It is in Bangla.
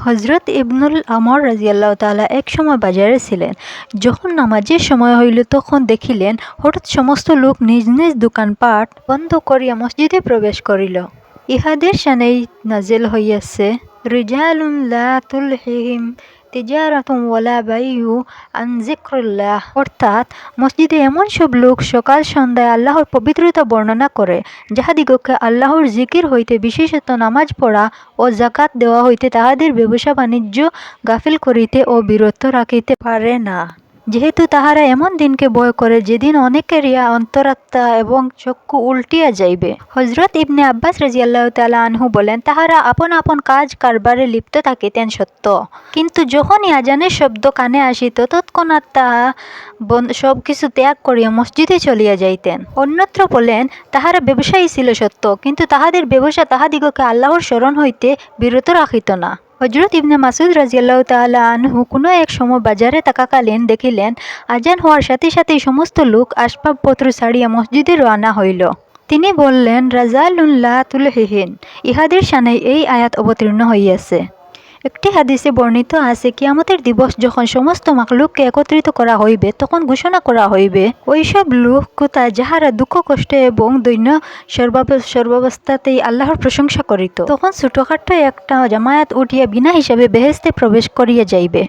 হজরত ইবনুল আমর রাজিয়াল্লাহ তাআলা এক সময় বাজারে ছিলেন। যখন নামাজের সময় হইল তখন দেখিলেন হঠাৎ সমস্ত লোক নিজ নিজ দোকানপাট বন্ধ করিয়া মসজিদে প্রবেশ করিল। ইহাদের শানেই নাজিল হইয়াছে, রিজালুন লা তুলহিহিম তিজারাতুন ওয়ালা বাইউ আন যিকরিল্লাহ। অর্থাৎ মসজিদে এমন সব লোক সকাল সন্ধ্যায় আল্লাহর পবিত্রতা বর্ণনা করে, যাহাদিগকে আল্লাহর জিকির হইতে বিশেষত নামাজ পড়া ও জাকাত দেওয়া হইতে তাহাদের ব্যবসা বাণিজ্য গাফিল করিতে ও বিরত রাখিতে পারে না। যেহেতু তাহারা এমন দিনকে ভয় করে যেদিন অনেকেরই অন্তরাত্মা এবং চক্ষু উল্টিয়া যাইবে। হজরত ইবনে আব্বাস রাদিয়াল্লাহু তাআলা আনহু বলেন, তাহারা আপন আপন কাজ কারবারে লিপ্ত থাকিতেন সত্য, কিন্তু যখনই আজানের শব্দ কানে আসিত তৎক্ষণাৎ তাহা সব কিছু ত্যাগ করিয়া মসজিদে চলিয়া যাইতেন। অন্যত্র বলেন, তাহারা ব্যবসায়ী ছিল সত্য, কিন্তু তাহাদের ব্যবসা তাহাদিগকে আল্লাহর স্মরণ হইতে বিরত রাখিত না। হজরত ইবনে মাসউদ রাদিয়াল্লাহু তাআলা আনহু কোনো এক সময় বাজারে থাকাকালীন দেখিলেন আজান হওয়ার সাথে সাথেই সমস্ত লোক আসবাবপত্র ছাড়িয়া মসজিদে রওনা হইল। তিনি বললেন, রাজালুন লা তুলহিহিন, ইহাদের শানে এই আয়াত অবতীর্ণ হইয়াছে। একটি হাদিসে বর্ণিত আছে, কিয়ামতের দিবস যখন সমস্ত মাখলুককে একত্রিত করা হইবে তখন ঘোষণা করা হইবে, ওইসব লোক কোথায় যাহারা দুঃখ কষ্ট এবং দৈন্য সর্বাবস্থাতেই আল্লাহর প্রশংসা করিত। তখন ছোটখাটো একটা জামায়াত উঠিয়া বিনা হিসাবে বেহেশতে প্রবেশ করিয়া যাইবে।